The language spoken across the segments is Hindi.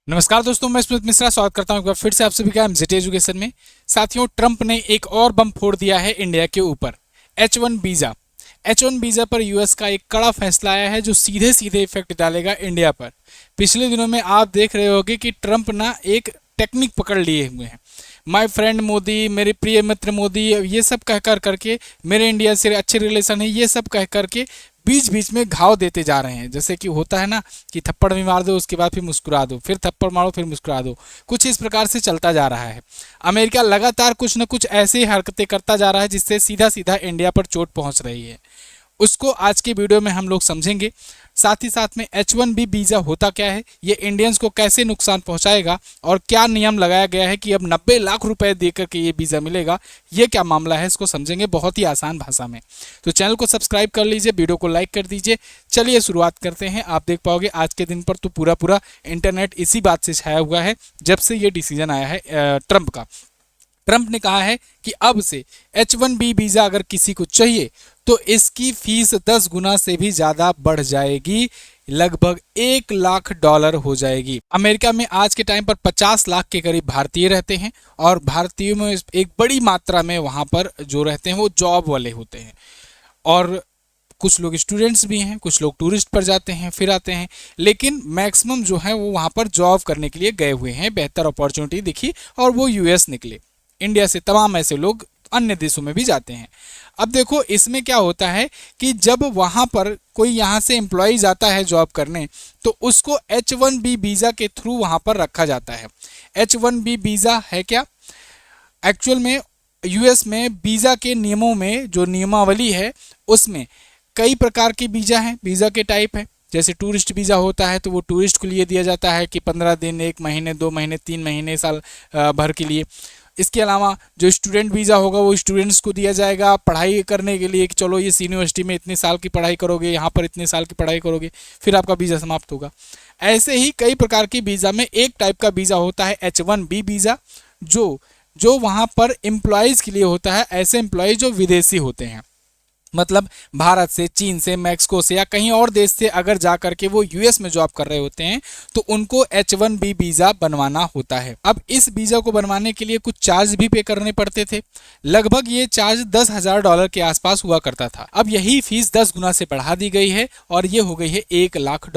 नमस्कार दोस्तों, मैं स्मित मिश्रा स्वागत करता हूं एक बार फिर से आप सभी का एमजेटी एजुकेशन में। साथियों, ट्रंप ने एक और बम फोड़ दिया है इंडिया के ऊपर। H1 visa. H1 वीज़ा पर यूएस का एक कड़ा फैसला आया है जो सीधे सीधे इफेक्ट डालेगा इंडिया पर। पिछले दिनों में आप देख रहे होंगे कि ट्रंप ना एक टेक्निक पकड़ लिए हुए हैं। माय फ्रेंड मोदी, मेरे प्रिय मित्र मोदी, ये सब कह कर करके मेरे इंडिया से अच्छे रिलेशन है, ये सब कह करके बीच बीच में घाव देते जा रहे हैं। जैसे कि होता है ना कि थप्पड़ भी मार दो, उसके बाद फिर मुस्कुरा दो, फिर थप्पड़ मारो, फिर मुस्कुरा दो। कुछ इस प्रकार से चलता जा रहा है। अमेरिका लगातार कुछ न कुछ ऐसी हरकतें करता जा रहा है जिससे सीधा सीधा इंडिया पर चोट पहुंच रही है। उसको आज की वीडियो में हम लोग समझेंगे। साथ ही साथ में H1B वीज़ा होता क्या है, ये इंडियंस को कैसे नुकसान पहुंचाएगा और क्या नियम लगाया गया है कि अब 90 लाख रुपए देकर के ये वीज़ा मिलेगा, ये क्या मामला है, इसको समझेंगे बहुत ही आसान भाषा में। तो चैनल को सब्सक्राइब कर लीजिए, वीडियो को लाइक कर दीजिए। चलिए शुरुआत करते हैं। आप देख पाओगे आज के दिन पर तो पूरा पूरा इंटरनेट इसी बात से छाया हुआ है जब से ये डिसीजन आया है ट्रंप का। ट्रंप ने कहा है कि अब से H1B वीज़ा अगर किसी को चाहिए तो इसकी फीस 10 गुना से भी ज़्यादा बढ़ जाएगी, लगभग $1 लाख हो जाएगी। अमेरिका में आज के टाइम पर 50 लाख के करीब भारतीय रहते हैं और भारतीयों में एक बड़ी मात्रा में वहाँ पर जो रहते हैं वो जॉब वाले होते हैं और कुछ लोग स्टूडेंट्स भी हैं, कुछ लोग टूरिस्ट पर जाते हैं फिर आते हैं, लेकिन मैक्सिमम जो है वो वहाँ पर जॉब करने के लिए गए हुए हैं। बेहतर अपॉर्चुनिटी दिखी और वो यूएस निकले। इंडिया से तमाम ऐसे लोग अन्य देशों में भी जाते हैं। अब देखो इसमें क्या होता है कि जब वहाँ पर कोई यहाँ से एम्प्लॉय जाता है जॉब करने तो उसको H1B वीज़ा के थ्रू वहाँ पर रखा जाता है। H1B वीज़ा है क्या? एक्चुअल में यूएस में वीज़ा के नियमों में जो नियमावली है उसमें कई प्रकार के वीज़ा हैं, वीज़ा के टाइप है। जैसे टूरिस्ट वीज़ा होता है तो वो टूरिस्ट के लिए दिया जाता है कि 15 दिन, 1 महीने, 2 महीने, 3 महीने, साल भर के लिए। इसके अलावा जो स्टूडेंट वीज़ा होगा वो स्टूडेंट्स को दिया जाएगा पढ़ाई करने के लिए कि चलो ये यूनिवर्सिटी में इतने साल की पढ़ाई करोगे, यहाँ पर इतने साल की पढ़ाई करोगे, फिर आपका वीज़ा समाप्त होगा। ऐसे ही कई प्रकार की वीज़ा में एक टाइप का वीज़ा होता है H1B वीज़ा, जो वहाँ पर एम्प्लॉयज़ के लिए होता है। ऐसे एम्प्लॉय जो विदेशी होते हैं, मतलब भारत से, चीन से, मैक्सिको से या कहीं और देश से अगर जा करके वो यूएस में जॉब कर रहे होते हैं तो उनको H1B वीज़ा बनवाना होता है। अब इस वीज़ा को बनवाने के लिए कुछ चार्ज भी पे करने पड़ते थे। लगभग ये चार्ज $10,000 के आसपास हुआ करता था। अब यही फीस 10 गुना से बढ़ा दी गई है और ये हो गई है $1 लाख।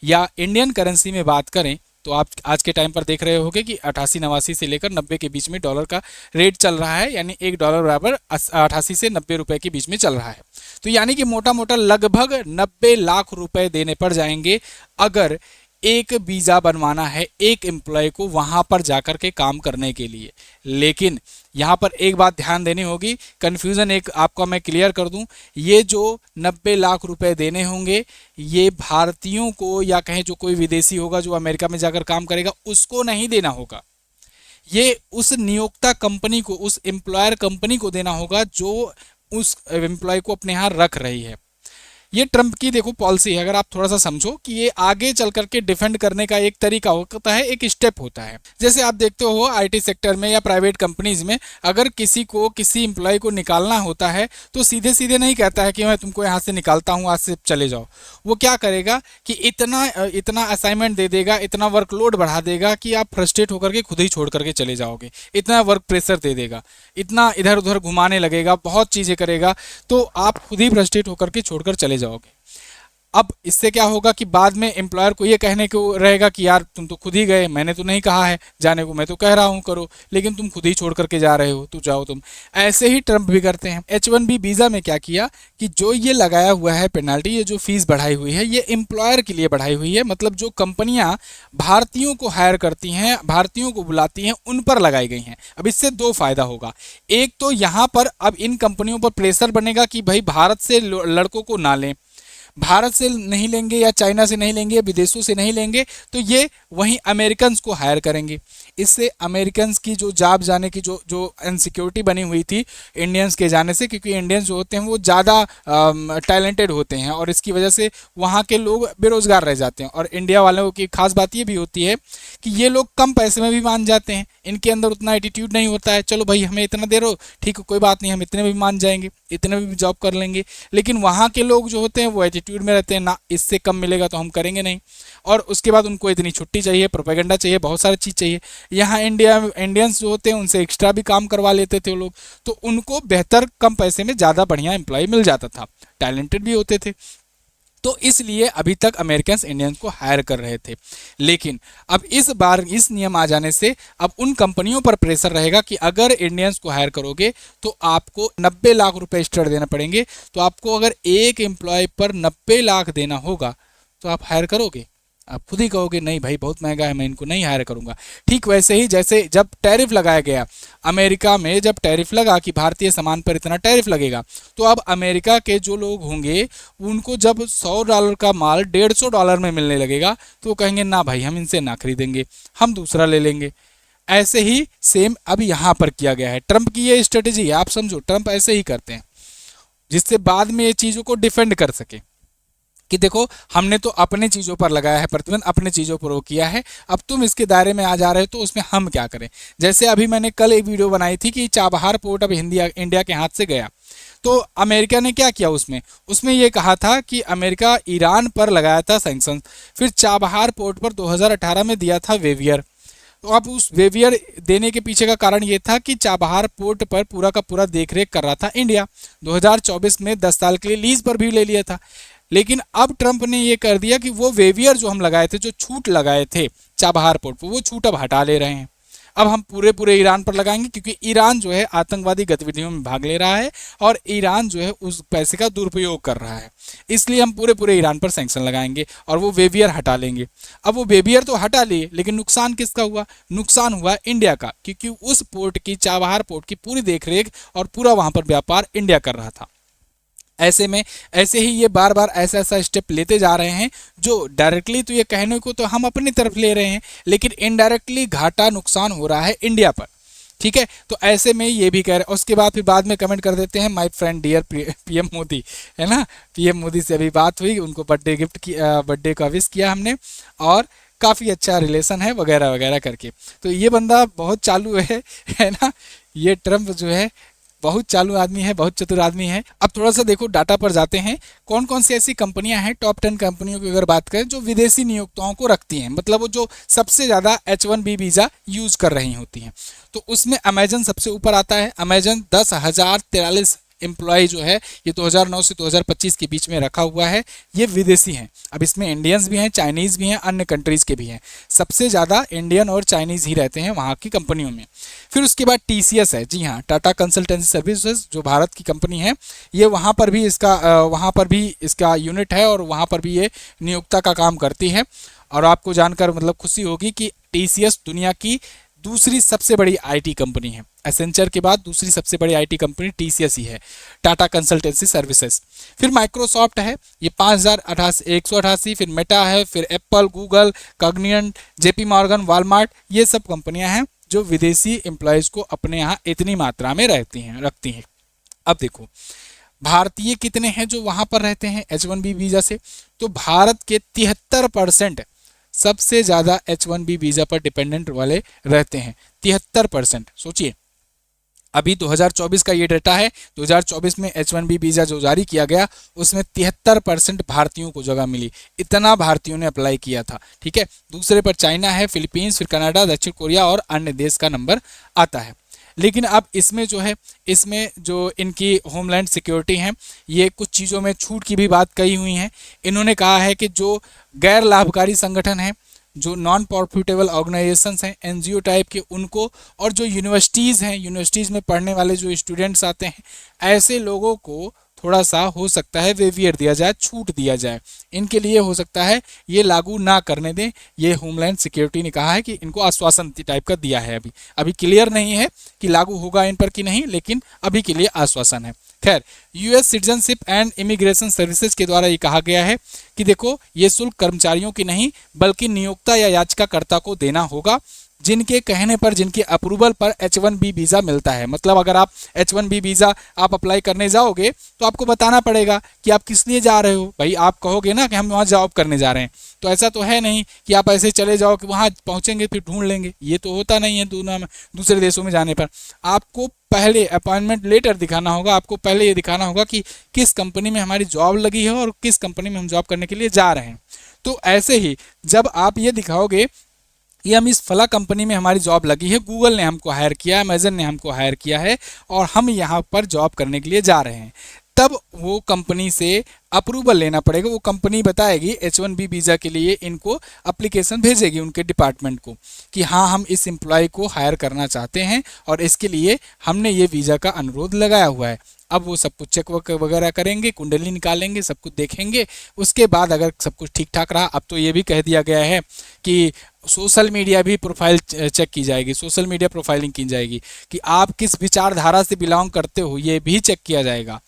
या इंडियन करेंसी में बात करें तो आप आज के टाइम पर देख रहे होंगे कि 88-89 से लेकर 90 के बीच में डॉलर का रेट चल रहा है, यानी $1 बराबर 88 से 90 रुपए के बीच में चल रहा है। तो यानी कि मोटा मोटा लगभग 90 लाख रुपए देने पड़ जाएंगे अगर एक वीज़ा बनवाना है एक एम्प्लॉय को वहाँ पर जाकर के काम करने के लिए। लेकिन यहाँ पर एक बात ध्यान देनी होगी, कन्फ्यूज़न एक आपका मैं क्लियर कर दूँ, ये जो 90 लाख रुपए देने होंगे ये भारतीयों को या कहें जो कोई विदेशी होगा जो अमेरिका में जाकर काम करेगा उसको नहीं देना होगा। ये उस नियोक्ता कंपनी को, उस एम्प्लॉयर कंपनी को देना होगा जो उस एम्प्लॉय को अपने यहाँ रख रही है। ये ट्रंप की देखो पॉलिसी है। अगर आप थोड़ा सा समझो कि ये आगे चल करके डिफेंड करने का एक तरीका होता है, एक स्टेप होता है। जैसे आप देखते हो आईटी सेक्टर में या प्राइवेट कंपनीज में अगर किसी एम्प्लॉय को निकालना होता है तो सीधे सीधे नहीं कहता है कि मैं तुमको यहाँ से निकालता हूँ, आज से चले जाओ। वो क्या करेगा कि इतना असाइनमेंट दे देगा, इतना वर्कलोड बढ़ा देगा कि आप फ्रस्ट्रेट होकर के खुद ही छोड़ करके चले जाओगे। इतना वर्क प्रेशर दे देगा, इतना इधर उधर घुमाने लगेगा, बहुत चीज़ें करेगा, तो आप खुद ही फ्रस्ट्रेट होकर के छोड़कर चले जाओगे। अब इससे क्या होगा कि बाद में एम्प्लॉयर को ये कहने को रहेगा कि यार तुम तो खुद ही गए, मैंने तो नहीं कहा है जाने को, मैं तो कह रहा हूँ करो, लेकिन तुम खुद ही छोड़ करके जा रहे हो, तो जाओ तुम। ऐसे ही ट्रंप भी करते हैं। H1B वीज़ा में क्या किया कि जो ये लगाया हुआ है पेनल्टी, ये जो फीस बढ़ाई हुई है ये एम्प्लॉयर के लिए बढ़ाई हुई है। मतलब जो कंपनियां भारतीयों को हायर करती हैं, भारतीयों को बुलाती हैं, उन पर लगाई गई हैं। अब इससे दो फायदा होगा। एक तो यहाँ पर अब इन कंपनियों पर प्रेशर बनेगा कि भाई भारत से लड़कों को ना लें, भारत से नहीं लेंगे या चाइना से नहीं लेंगे, विदेशों से नहीं लेंगे, तो ये वहीं अमेरिकन्स को हायर करेंगे। इससे अमेरिकन्स की जो जॉब जाने की जो इनसिक्योरिटी बनी हुई थी इंडियंस के जाने से, क्योंकि इंडियंस जो होते हैं वो ज़्यादा टैलेंटेड होते हैं और इसकी वजह से वहाँ के लोग बेरोज़गार रह जाते हैं। और इंडिया वालों की खास बात ये भी होती है कि ये लोग कम पैसे में भी मान जाते हैं, इनके अंदर उतना एटीट्यूड नहीं होता है, चलो भाई हमें इतना दे रहो, ठीक है कोई बात नहीं, हम इतने में भी मान जाएंगे, इतने में भी जॉब कर लेंगे। लेकिन वहाँ के लोग जो होते हैं वो एटीट्यूड एटीट्यूड में रहते हैं, ना इससे कम मिलेगा तो हम करेंगे नहीं। और उसके बाद उनको इतनी छुट्टी चाहिए, प्रोपेगेंडा चाहिए, बहुत सारी चीज़ चाहिए। यहाँ इंडियंस जो होते हैं उनसे एक्स्ट्रा भी काम करवा लेते थे वो लोग, तो उनको बेहतर कम पैसे में ज़्यादा बढ़िया एम्प्लॉय मिल जाता था, टैलेंटेड भी होते थे। तो इसलिए अभी तक अमेरिकन्स इंडियंस को हायर कर रहे थे। लेकिन अब इस बार इस नियम आ जाने से अब उन कंपनियों पर प्रेशर रहेगा कि अगर इंडियंस को हायर करोगे तो आपको 90 लाख रुपए एक्स्ट्रा देना पड़ेंगे। तो आपको अगर एक एम्प्लॉय पर 90 लाख देना होगा तो आप हायर करोगे? आप खुद ही कहोगे नहीं भाई बहुत महंगा है, मैं इनको नहीं हायर करूंगा। ठीक वैसे ही जैसे जब टैरिफ लगाया गया अमेरिका में, जब टैरिफ लगा कि भारतीय सामान पर इतना टैरिफ लगेगा, तो अब अमेरिका के जो लोग होंगे उनको जब $100 का माल $150 में मिलने लगेगा तो वो कहेंगे ना भाई हम इनसे ना खरीदेंगे, हम दूसरा ले लेंगे। ऐसे ही सेम अब यहाँ पर किया गया है। ट्रंप की ये स्ट्रेटेजी है, आप समझो ट्रंप ऐसे ही करते हैं जिससे बाद में ये चीज़ों को डिफेंड कर सके कि देखो हमने तो अपने चीज़ों पर लगाया है प्रतिबंध, अपने चीज़ों पर वो किया है, अब तुम इसके दायरे में आ जा रहे हो तो उसमें हम क्या करें। जैसे अभी मैंने कल एक वीडियो बनाई थी कि चाबहार पोर्ट अब इंडिया के हाथ से गया, तो अमेरिका ने क्या किया उसमें ये कहा था कि अमेरिका ईरान पर लगाया था सैंक्शन, फिर चाबहार पोर्ट पर 2018 में दिया था वेवियर। तो अब उस वेवियर देने के पीछे का कारण ये था कि चाबहार पोर्ट पर पूरा का पूरा देखरेख कर रहा था इंडिया। 2024 में 10 साल के लिए लीज पर भी ले लिया था। लेकिन अब ट्रंप ने ये कर दिया कि वो वेवियर जो हम लगाए थे, जो छूट लगाए थे चाबहार पोर्ट पर, वो छूट अब हटा ले रहे हैं। अब हम पूरे ईरान पर लगाएंगे क्योंकि ईरान जो है आतंकवादी गतिविधियों में भाग ले रहा है और ईरान जो है उस पैसे का दुरुपयोग कर रहा है, इसलिए हम पूरे ईरान पर सैंक्शन लगाएंगे और वो वेवियर हटा लेंगे। अब वो वेवियर तो हटा लिए लेकिन नुकसान किसका हुआ? नुकसान हुआ इंडिया का, क्योंकि उस पोर्ट की, चाबहार पोर्ट की पूरी देखरेख और पूरा वहां पर व्यापार इंडिया कर रहा था। ऐसे में ऐसे ही ये बार बार ऐसा स्टेप लेते जा रहे हैं जो डायरेक्टली तो ये कहने को तो हम अपनी तरफ ले रहे हैं लेकिन इनडायरेक्टली घाटा नुकसान हो रहा है इंडिया पर। ठीक है, तो ऐसे में ये भी कह रहे हैं। उसके बाद फिर बाद में कमेंट कर देते हैं my friend dear PM Modi, है ना। पीएम मोदी से अभी बात हुई, उनको बर्थडे गिफ्ट की, बर्थडे का विश किया हमने और काफ़ी अच्छा रिलेशन है वगैरह वगैरह करके। तो ये बंदा बहुत चालू है ना। ये ट्रंप जो है बहुत चालू आदमी है, बहुत चतुर आदमी है। अब थोड़ा सा देखो डाटा पर जाते हैं, कौन कौन सी ऐसी कंपनियां हैं टॉप 10 कंपनियों की अगर बात करें जो विदेशी नियोक्ताओं को रखती हैं, मतलब वो जो सबसे ज़्यादा H1B वीज़ा यूज़ कर रही होती हैं। तो उसमें अमेजन सबसे ऊपर आता है। अमेजन 10,043 एम्प्लॉय जो है ये 2009 से 2025 के बीच में रखा हुआ है। ये विदेशी हैं, अब इसमें इंडियंस भी हैं, चाइनीज़ भी हैं, अन्य कंट्रीज़ के भी हैं। सबसे ज़्यादा इंडियन और चाइनीज़ ही रहते हैं वहाँ की कंपनियों में। फिर उसके बाद TCS है, जी हाँ, टाटा कंसल्टेंसी सर्विसेज, जो भारत की कंपनी है, ये वहाँ पर भी इसका यूनिट है और वहाँ पर भी ये नियोक्ता का काम करती है। और आपको जानकर मतलब खुशी होगी कि TCS दुनिया की दूसरी सबसे बड़ी IT कंपनी है। एसेंचर के बाद दूसरी सबसे बड़ी IT कंपनी TCS ही है, टाटा कंसल्टेंसी सर्विसेज। फिर माइक्रोसॉफ्ट है, ये 5,188। फिर मेटा है, फिर Apple, Google, Cognizant, JP Morgan, Walmart, ये सब कंपनियां हैं जो विदेशी एम्प्लॉयज़ को अपने यहाँ इतनी मात्रा में रखती हैं। अब देखो भारतीय कितने हैं जो वहाँ पर रहते हैं H1B वीज़ा से, तो भारत के 73% सबसे ज़्यादा H1B वीज़ा पर डिपेंडेंट वाले रहते हैं, 73%। सोचिए अभी 2024 का ये डेटा है, 2024 में H1B वीज़ा जो जारी किया गया उसमें 73% भारतीयों को जगह मिली, इतना भारतीयों ने अप्लाई किया था। ठीक है, दूसरे पर चाइना है, फिलीपींस, फिर कनाडा, दक्षिण कोरिया और अन्य देश का नंबर आता है। लेकिन अब इसमें जो इनकी होमलैंड सिक्योरिटी है, ये कुछ चीज़ों में छूट की भी बात कही हुई है। इन्होंने कहा है कि जो गैर लाभकारी संगठन है, जो नॉन प्रॉफिटेबल ऑर्गेनाइजेशंस हैं, NGO टाइप के, उनको, और जो यूनिवर्सिटीज़ हैं, यूनिवर्सिटीज़ में पढ़ने वाले जो स्टूडेंट्स आते हैं, ऐसे लोगों को थोड़ा सा हो सकता है वेवियर दिया जाए, छूट दिया जाए। इनके लिए हो सकता है ये लागू ना करने दें। ये होमलैंड सिक्योरिटी ने कहा है कि इनको आश्वासन टाइप का दिया है। अभी क्लियर नहीं है कि लागू होगा इन पर कि नहीं, लेकिन अभी के लिए आश्वासन है। खैर, US citizenship and immigration services के द्वारा ये कहा गया है कि देखो ये शुल्क कर्मचारियों की नहीं बल्कि नियोक्ता या याचिकाकर्ता को देना होगा। जिनके कहने पर, जिनके अप्रूवल पर H1B वीज़ा मिलता है। मतलब अगर आप H1B वीज़ा आप अप्लाई करने जाओगे तो आपको बताना पड़ेगा कि आप किस लिए जा रहे हो। भाई आप कहोगे ना कि हम वहाँ जॉब करने जा रहे हैं, तो ऐसा तो है नहीं कि आप ऐसे चले जाओ कि वहाँ पहुँचेंगे फिर ढूंढ लेंगे, ये तो होता नहीं है। दूसरे देशों में जाने पर आपको पहले अपॉइंटमेंट लेटर दिखाना होगा, आपको पहले ये दिखाना होगा कि किस कंपनी में हमारी जॉब लगी है और किस कंपनी में हम जॉब करने के लिए जा रहे हैं। तो ऐसे ही जब आप ये दिखाओगे ये हम इस फला कंपनी में हमारी जॉब लगी है, गूगल ने हमको हायर किया है, अमेजन ने हमको हायर किया है और हम यहाँ पर जॉब करने के लिए जा रहे हैं, तब वो कंपनी से अप्रूवल लेना पड़ेगा। वो कंपनी बताएगी H1B वीज़ा के लिए इनको एप्लीकेशन भेजेगी उनके डिपार्टमेंट को कि हाँ हम इस एम्प्लॉय को हायर करना चाहते हैं और इसके लिए हमने ये वीज़ा का अनुरोध लगाया हुआ है। अब वो सब कुछ चेक वगैरह करेंगे, कुंडली निकालेंगे, सब कुछ देखेंगे। उसके बाद अगर सब कुछ ठीक ठाक रहा, अब तो ये भी कह दिया गया है कि सोशल मीडिया भी प्रोफाइल चेक की जाएगी, सोशल मीडिया प्रोफाइलिंग की जाएगी कि आप किस विचारधारा से बिलोंग करते हो, ये भी चेक किया जाएगा।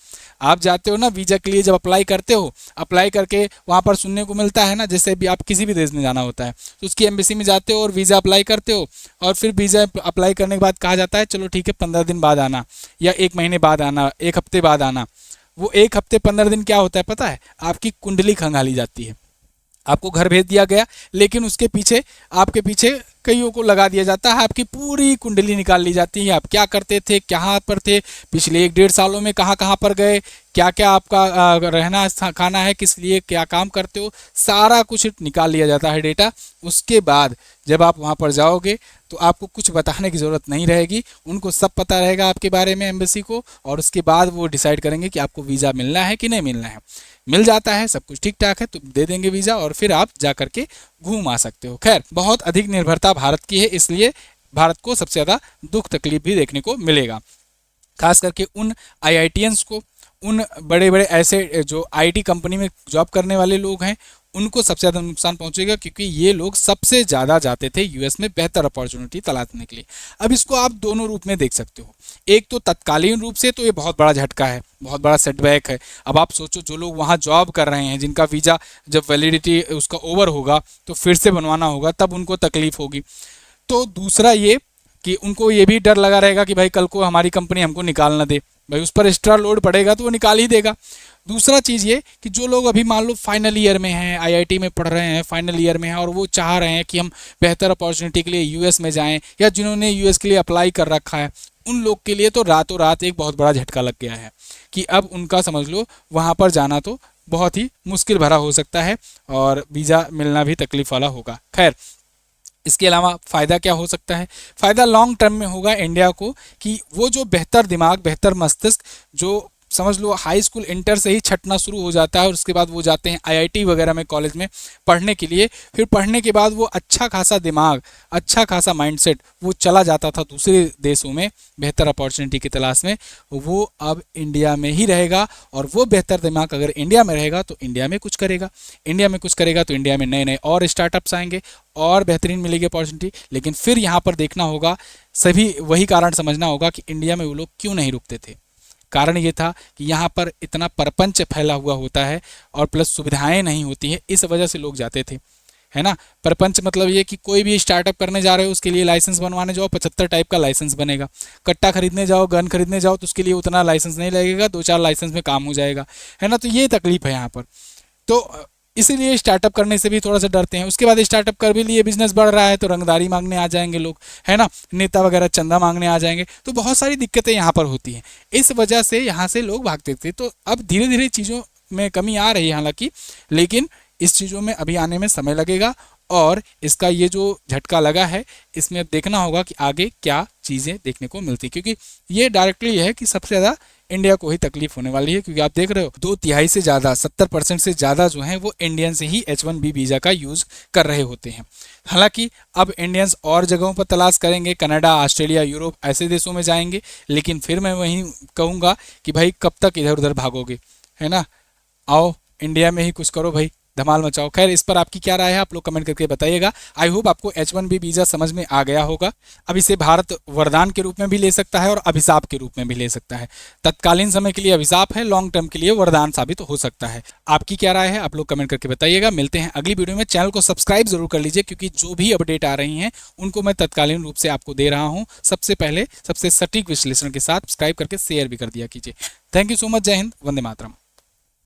आप जाते हो ना वीज़ा के लिए, जब अप्लाई करते हो, अप्लाई करके वहाँ पर सुनने को मिलता है ना, जैसे भी आप किसी भी देश में जाना होता है तो उसकी एम्बेसी में जाते हो और वीज़ा अप्लाई करते हो और फिर वीज़ा अप्लाई करने के बाद कहा जाता है चलो ठीक है 15 दिन बाद आना या 1 महीने बाद आना, 1 हफ्ते बाद आना। वो 1 हफ्ते 15 दिन क्या होता है पता है? आपकी कुंडली खंगाली जाती है, आपको घर भेज दिया गया, लेकिन उसके पीछे आपके पीछे कईयों को लगा दिया जाता है, आपकी पूरी कुंडली निकाल ली जाती है। आप क्या करते थे, कहाँ पर थे, पिछले 1-1.5 सालों में कहाँ कहाँ पर गए, क्या क्या आपका रहना खाना है, किस लिए क्या काम करते हो, सारा कुछ निकाल लिया जाता है डेटा। उसके बाद जब आप वहाँ पर जाओगे तो आपको कुछ बताने की ज़रूरत नहीं रहेगी, उनको सब पता रहेगा आपके बारे में, एम्बेसी को। और उसके बाद वो डिसाइड करेंगे कि आपको वीज़ा मिलना है कि नहीं मिलना है। मिल जाता है, सब कुछ ठीक ठाक है तो दे देंगे वीज़ा और फिर आप जा करके घूम आ सकते हो। खैर, बहुत अधिक निर्भरता भारत की है, इसलिए भारत को सबसे ज़्यादा दुख तकलीफ भी देखने को मिलेगा, खास करके उन IITians को, उन बड़े बड़े ऐसे जो IT कंपनी में जॉब करने वाले लोग हैं, उनको सबसे ज़्यादा नुकसान पहुंचेगा क्योंकि ये लोग सबसे ज़्यादा जाते थे US में बेहतर अपॉर्चुनिटी तलाशने के लिए। अब इसको आप दोनों रूप में देख सकते हो। एक तो तत्कालीन रूप से तो ये बहुत बड़ा झटका है, बहुत बड़ा सेटबैक है। अब आप सोचो जो लोग वहाँ जॉब कर रहे हैं, जिनका वीज़ा जब वैलिडिटी उसका ओवर होगा तो फिर से बनवाना होगा, तब उनको तकलीफ होगी। तो दूसरा ये कि उनको ये भी डर लगा रहेगा कि भाई कल को हमारी कंपनी हमको निकाल ना दे, भाई उस पर एक्स्ट्रा लोड पड़ेगा तो वो निकाल ही देगा। दूसरा चीज़ ये कि जो लोग अभी मान लो फाइनल ईयर में हैं, IIT में पढ़ रहे हैं, फाइनल ईयर में हैं और वो चाह रहे हैं कि हम बेहतर अपॉर्चुनिटी के लिए US में जाएं, या जिन्होंने US के लिए अप्लाई कर रखा है, उन लोग के लिए तो रातों रात एक बहुत बड़ा झटका लग गया है कि अब उनका समझ लो वहाँ पर जाना तो बहुत ही मुश्किल भरा हो सकता है और वीज़ा मिलना भी तकलीफ वाला होगा। खैर, इसके अलावा फ़ायदा क्या हो सकता है? फ़ायदा लॉन्ग टर्म में होगा इंडिया को कि वो जो बेहतर दिमाग, बेहतर मस्तिष्क, जो समझ लो हाई स्कूल इंटर से ही छटना शुरू हो जाता है और उसके बाद वो जाते हैं IIT वगैरह में कॉलेज में पढ़ने के लिए, फिर पढ़ने के बाद वो अच्छा खासा दिमाग, अच्छा खासा माइंडसेट वो चला जाता था दूसरे देशों में बेहतर अपॉर्चुनिटी की तलाश में, वो अब इंडिया में ही रहेगा। और वो बेहतर दिमाग अगर इंडिया में रहेगा तो इंडिया में कुछ करेगा, इंडिया में कुछ करेगा तो इंडिया में नए नए और स्टार्टअप्स आएंगे और बेहतरीन मिलेगी अपॉर्चुनिटी। लेकिन फिर यहाँ पर देखना होगा, सभी वही कारण समझना होगा कि इंडिया में वो लोग क्यों नहीं रुकते थे। कारण ये था कि यहाँ पर इतना परपंच फैला हुआ होता है और प्लस सुविधाएं नहीं होती हैं, इस वजह से लोग जाते थे, है ना। परपंच मतलब ये कि कोई भी स्टार्टअप करने जा रहे हो उसके लिए लाइसेंस बनवाने जाओ, 75 टाइप का लाइसेंस बनेगा। कट्टा खरीदने जाओ, गन खरीदने जाओ तो उसके लिए उतना लाइसेंस नहीं लगेगा, 2-4 लाइसेंस में काम हो जाएगा, है ना। तो ये तकलीफ है यहाँ पर। तो इसीलिए स्टार्टअप करने से भी थोड़ा सा डरते हैं। उसके बाद स्टार्टअप कर भी लिए, बिजनेस बढ़ रहा है तो रंगदारी मांगने आ जाएंगे लोग, है ना, नेता वगैरह चंदा मांगने आ जाएंगे, तो बहुत सारी दिक्कतें यहाँ पर होती हैं। इस वजह से यहाँ से लोग भागते थे। तो अब धीरे धीरे चीज़ों में कमी आ रही है हालांकि, लेकिन इस चीज़ों में अभी आने में समय लगेगा और इसका ये जो झटका लगा है इसमें अब देखना होगा कि आगे क्या चीज़ें देखने को मिलती, क्योंकि ये डायरेक्टली है कि सबसे ज़्यादा इंडिया को ही तकलीफ होने वाली है। क्योंकि आप देख रहे हो 2/3 से ज़्यादा, 70% से ज़्यादा जो हैं वो इंडियंस ही H1B वीज़ा का यूज़ कर रहे होते हैं। हालांकि अब इंडियंस और जगहों पर तलाश करेंगे, कनाडा, ऑस्ट्रेलिया, यूरोप ऐसे देशों में जाएंगे, लेकिन फिर मैं वहीं कहूँगा कि भाई कब तक इधर उधर भागोगे, है ना। आओ इंडिया में ही कुछ करो भाई, धमाल मचाओ। खैर, इस पर आपकी क्या राय है आप लोग कमेंट करके बताइएगा। आई होप आपको H1B वीजा समझ में आ गया होगा। अब इसे भारत वरदान के रूप में भी ले सकता है और अभिशाप के रूप में भी ले सकता है। तत्कालीन समय के लिए अभिशाप है, लॉन्ग टर्म के लिए वरदान साबित हो सकता है। आपकी क्या राय है आप लोग कमेंट करके बताइएगा। मिलते हैं अगली वीडियो में। चैनल को सब्सक्राइब जरूर कर लीजिए, क्योंकि जो भी अपडेट आ रही हैं उनको मैं तत्कालीन रूप से आपको दे रहा हूं सबसे पहले, सबसे सटीक विश्लेषण के साथ। सब्सक्राइब करके शेयर भी कर दिया कीजिए। Thank you so much. जय हिंद, वंदे मातरम।